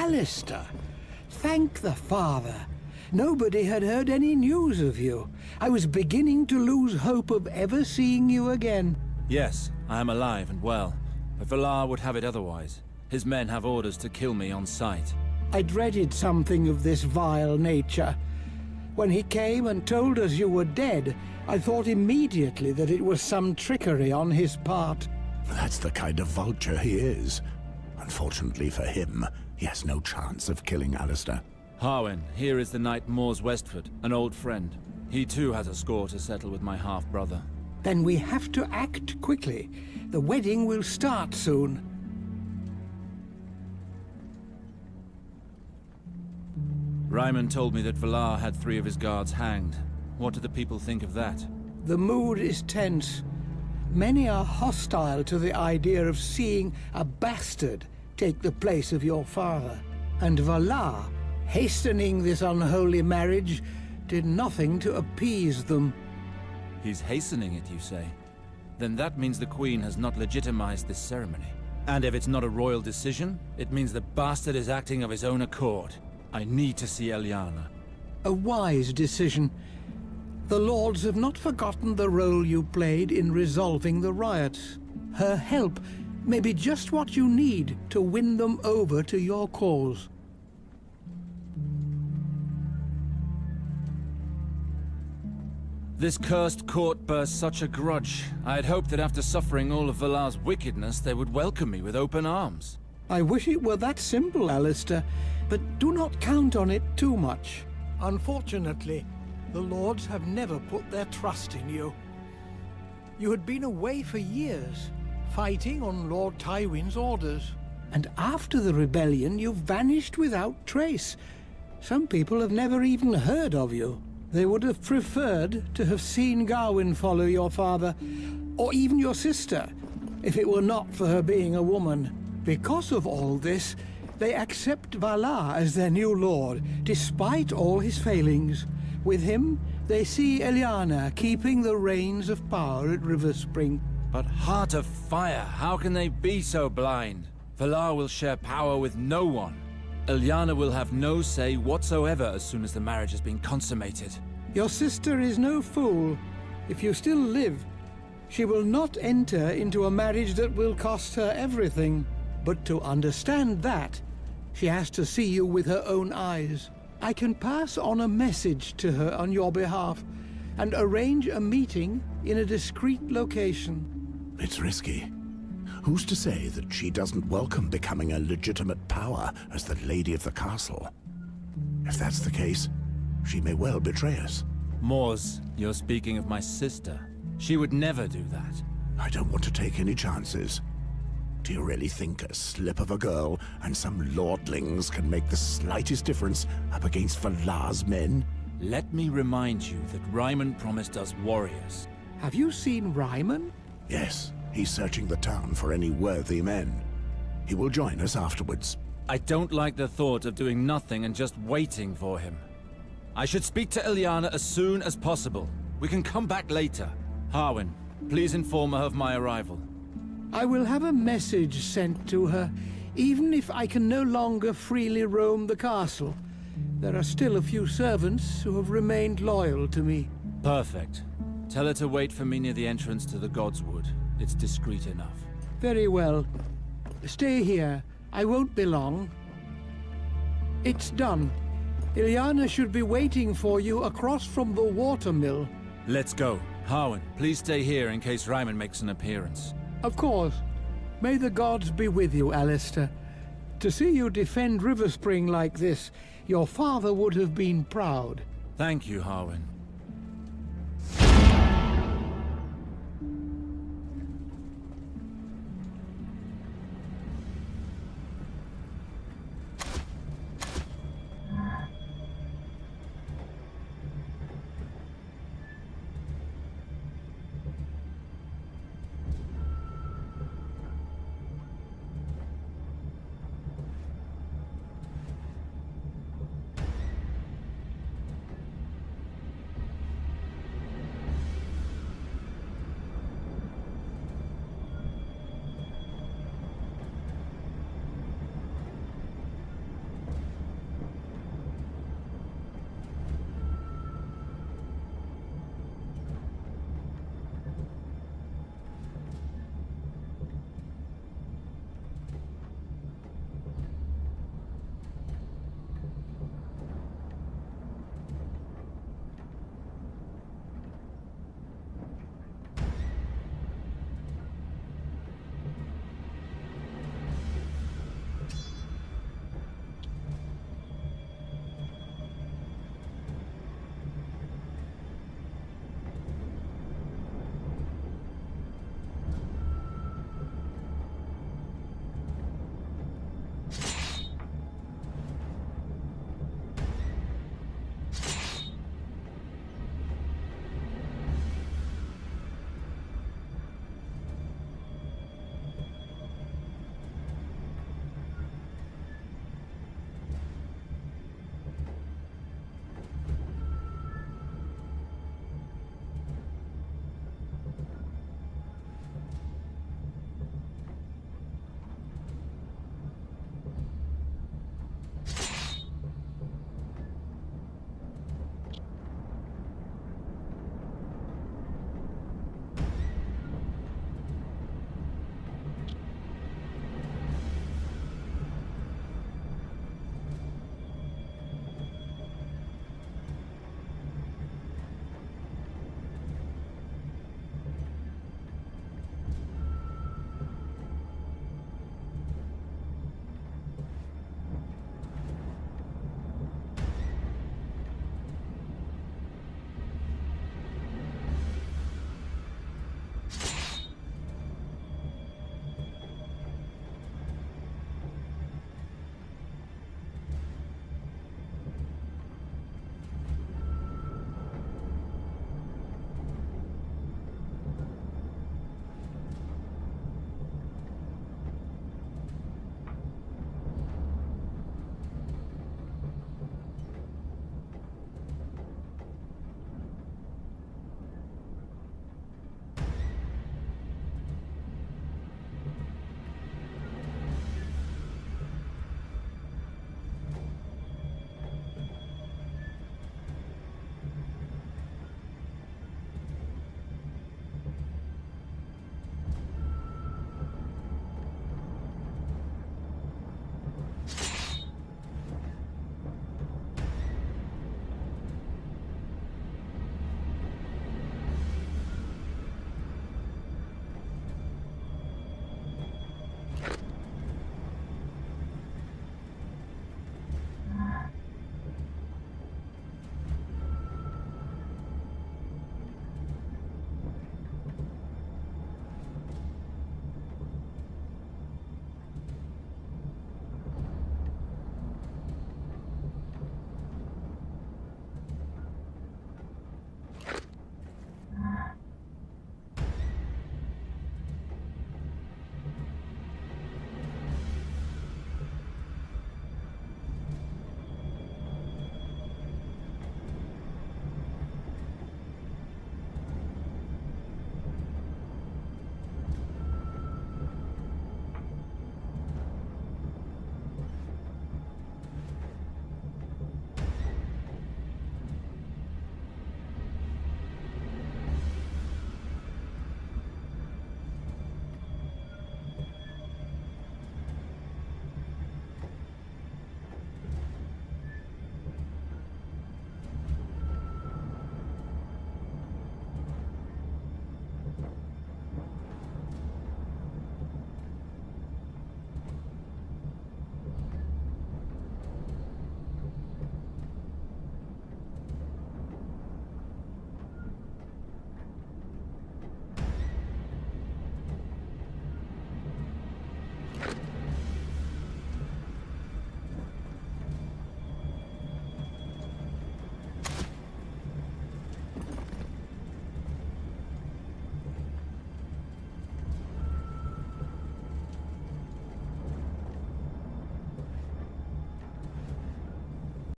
Alistair! Thank the Father. Nobody had heard any news of you. I was beginning to lose hope of ever seeing you again. Yes, I am alive and well, but Valar would have it otherwise. His men have orders to kill me on sight. I dreaded something of this vile nature. When he came and told us you were dead, I thought immediately that it was some trickery on his part. That's the kind of vulture he is. Unfortunately for him, he has no chance of killing Alistair. Harwin, here is the knight Mors Westford, an old friend. He too has a score to settle with my half-brother. Then we have to act quickly. The wedding will start soon. Ryman told me that Valar had 3 of his guards hanged. What do the people think of that? The mood is tense. Many are hostile to the idea of seeing a bastard take the place of your father. And Valar, hastening this unholy marriage, did nothing to appease them. He's hastening it, you say? Then that means the Queen has not legitimized this ceremony. And if it's not a royal decision, it means the bastard is acting of his own accord. I need to see Eliana. A wise decision. The Lords have not forgotten the role you played in resolving the riots. Her help may be just what you need to win them over to your cause. This cursed court bears such a grudge. I had hoped that after suffering all of Valar's wickedness, they would welcome me with open arms. I wish it were that simple, Alistair, but do not count on it too much. Unfortunately, the Lords have never put their trust in you. You had been away for years, fighting on Lord Tywin's orders. And after the rebellion, you vanished without trace. Some people have never even heard of you. They would have preferred to have seen Gawain follow your father, or even your sister, if it were not for her being a woman. Because of all this, they accept Valar as their new lord, despite all his failings. With him, they see Eliana keeping the reins of power at Riverspring. But Heart of Fire, how can they be so blind? Valar will share power with no one. Eliana will have no say whatsoever as soon as the marriage has been consummated. Your sister is no fool. If you still live, she will not enter into a marriage that will cost her everything. But to understand that, she has to see you with her own eyes. I can pass on a message to her on your behalf and arrange a meeting in a discreet location. It's risky. Who's to say that she doesn't welcome becoming a legitimate power as the Lady of the Castle? If that's the case, she may well betray us. Mors, you're speaking of my sister. She would never do that. I don't want to take any chances. Do you really think a slip of a girl and some lordlings can make the slightest difference up against Valar's men? Let me remind you that Ryman promised us warriors. Have you seen Ryman? Yes, he's searching the town for any worthy men. He will join us afterwards. I don't like the thought of doing nothing and just waiting for him. I should speak to Eliana as soon as possible. We can come back later. Harwin, please inform her of my arrival. I will have a message sent to her, even if I can no longer freely roam the castle. There are still a few servants who have remained loyal to me. Perfect. Tell her to wait for me near the entrance to the Godswood. It's discreet enough. Very well. Stay here. I won't be long. It's done. Eliana should be waiting for you across from the watermill. Let's go. Harwin, please stay here in case Ryman makes an appearance. Of course. May the gods be with you, Alistair. To see you defend Riverspring like this, your father would have been proud. Thank you, Harwin.